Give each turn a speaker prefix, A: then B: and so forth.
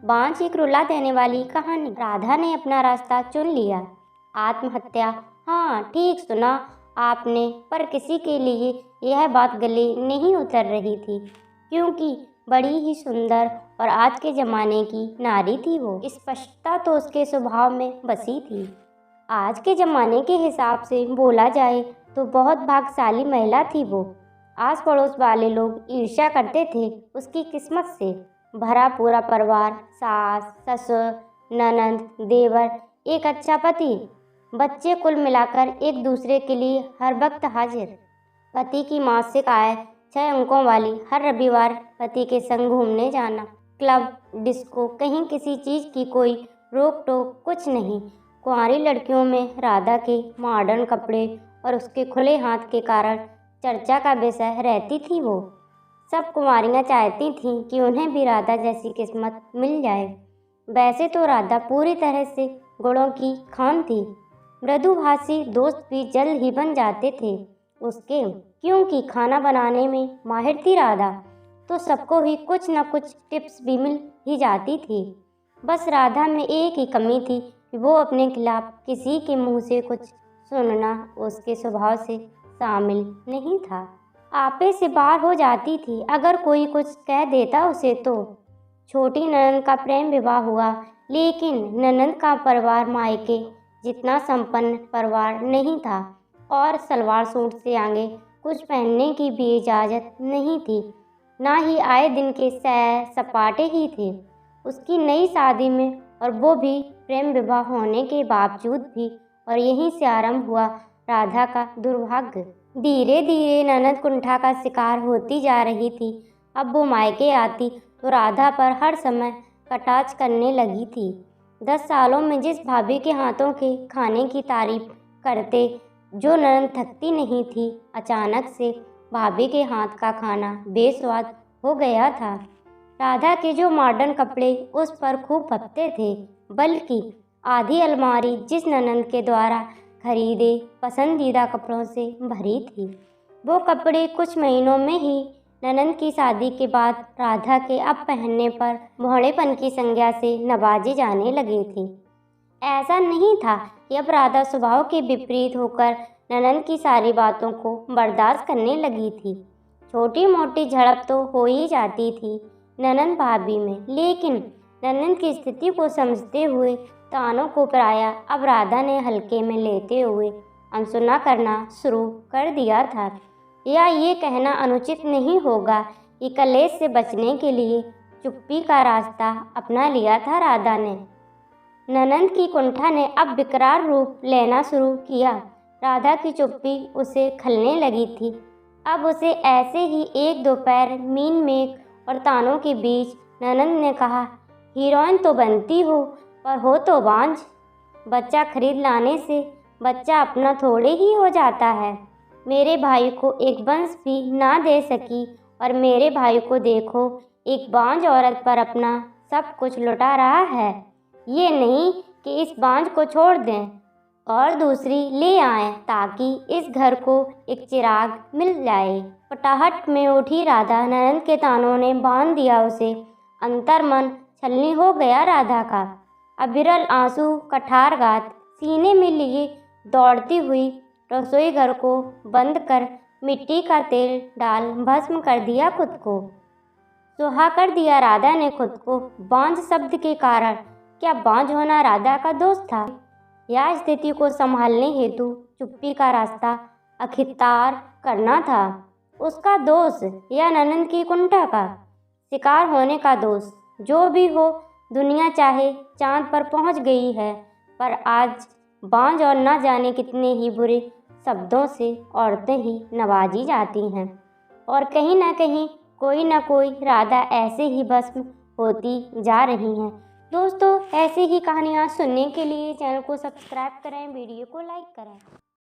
A: बांझ एक रुला देने वाली कहानी। राधा ने अपना रास्ता चुन लिया। आत्महत्या, हाँ ठीक सुना आपने, पर किसी के लिए यह बात गले नहीं उतर रही थी, क्योंकि बड़ी ही सुंदर और आज के ज़माने की नारी थी वो। स्पष्टता तो उसके स्वभाव में बसी थी। आज के ज़माने के हिसाब से बोला जाए तो बहुत भाग्यशाली महिला थी वो। आस पड़ोस वाले लोग ईर्ष्या करते थे उसकी किस्मत से। भरा पूरा परिवार, सास ससुर, ननंद, देवर, एक अच्छा पति, बच्चे, कुल मिलाकर एक दूसरे के लिए हर वक्त हाजिर। पति की मासिक आय 6 अंकों वाली, हर रविवार पति के संग घूमने जाना, क्लब, डिस्को, कहीं किसी चीज़ की कोई रोक टोक कुछ नहीं। कुंवारी लड़कियों में राधा के मॉडर्न कपड़े और उसके खुले हाथ के कारण चर्चा का विषय रहती थी वो। सब कुंवारियाँ चाहती थीं कि उन्हें भी राधा जैसी किस्मत मिल जाए। वैसे तो राधा पूरी तरह से गुणों की खान थी। मृदुभाषी दोस्त भी जल्द ही बन जाते थे उसके, क्योंकि खाना बनाने में माहिर थी राधा, तो सबको ही कुछ न कुछ टिप्स भी मिल ही जाती थी। बस राधा में एक ही कमी थी कि वो अपने खिलाफ किसी के मुंह से कुछ सुनना उसके स्वभाव से शामिल नहीं था। आपे से बाहर हो जाती थी अगर कोई कुछ कह देता उसे तो। छोटी ननंद का प्रेम विवाह हुआ, लेकिन ननंद का परिवार मायके जितना संपन्न परिवार नहीं था और सलवार सूट से आगे कुछ पहनने की भी इजाज़त नहीं थी। ना ही आए दिन के सैर सपाटे ही थे उसकी नई शादी में, और वो भी प्रेम विवाह होने के बावजूद भी। और यहीं से आरंभ हुआ राधा का दुर्भाग्य। धीरे धीरे ननद कुंठा का शिकार होती जा रही थी। अब वो मायके आती तो राधा पर हर समय कटाक्ष करने लगी थी। 10 सालों में जिस भाभी के हाथों के खाने की तारीफ करते जो ननद थकती नहीं थी, अचानक से भाभी के हाथ का खाना बेस्वाद हो गया था। राधा के जो मॉडर्न कपड़े उस पर खूब फपते थे, बल्कि आधी अलमारी जिस ननंद के द्वारा खरीदे पसंदीदा कपड़ों से भरी थी। वो कपड़े कुछ महीनों में ही ननंद की शादी के बाद राधा के अब पहनने पर भोड़ेपन की संज्ञा से नवाजी जाने लगे थे। ऐसा नहीं था कि अब राधा स्वभाव के विपरीत होकर ननंद की सारी बातों को बर्दाश्त करने लगी थी। छोटी मोटी झड़प तो हो ही जाती थी ननंद भाभी में, लेकिन ननंद की स्थिति को समझते हुए तानों को प्राय अब राधा ने हल्के में लेते हुए अनसुना करना शुरू कर दिया था। या ये कहना अनुचित नहीं होगा कि कलेश से बचने के लिए चुप्पी का रास्ता अपना लिया था राधा ने। ननंद की कुंठा ने अब विकराल रूप लेना शुरू किया। राधा की चुप्पी उसे खलने लगी थी। अब उसे ऐसे ही एक दोपहर मीन मेघ और तानों के बीच ननंद ने कहा, हीरोइन तो बनती हो पर हो तो बांझ। बच्चा खरीद लाने से बच्चा अपना थोड़े ही हो जाता है। मेरे भाई को एक वंश भी ना दे सकी और मेरे भाई को देखो एक बांझ औरत पर अपना सब कुछ लुटा रहा है। ये नहीं कि इस बांझ को छोड़ दें और दूसरी ले आएं ताकि इस घर को एक चिराग मिल जाए। पटाहट में उठी राधा, ननंद के तानों ने बांध दिया उसे। अंतर्मन छलनी हो गया राधा का। अविरल आंसू कठारघात सीने में लिए दौड़ती हुई रसोई घर को बंद कर मिट्टी का तेल डाल भस्म कर दिया खुद को। सुहा कर दिया राधा ने खुद को बांझ शब्द के कारण। क्या बांझ होना राधा का दोष था, या स्थिति को संभालने हेतु चुप्पी का रास्ता अख्तियार करना था उसका दोष, या ननंद की कुंठा का शिकार होने का दोष? जो भी हो, दुनिया चाहे चांद पर पहुंच गई है, पर आज बांझ और न जाने कितने ही बुरे शब्दों से औरतें ही नवाजी जाती हैं, और कहीं ना कहीं कोई ना कोई राधा ऐसे ही भस्म होती जा रही हैं। दोस्तों, ऐसी ही कहानियाँ सुनने के लिए चैनल को सब्सक्राइब करें, वीडियो को लाइक करें।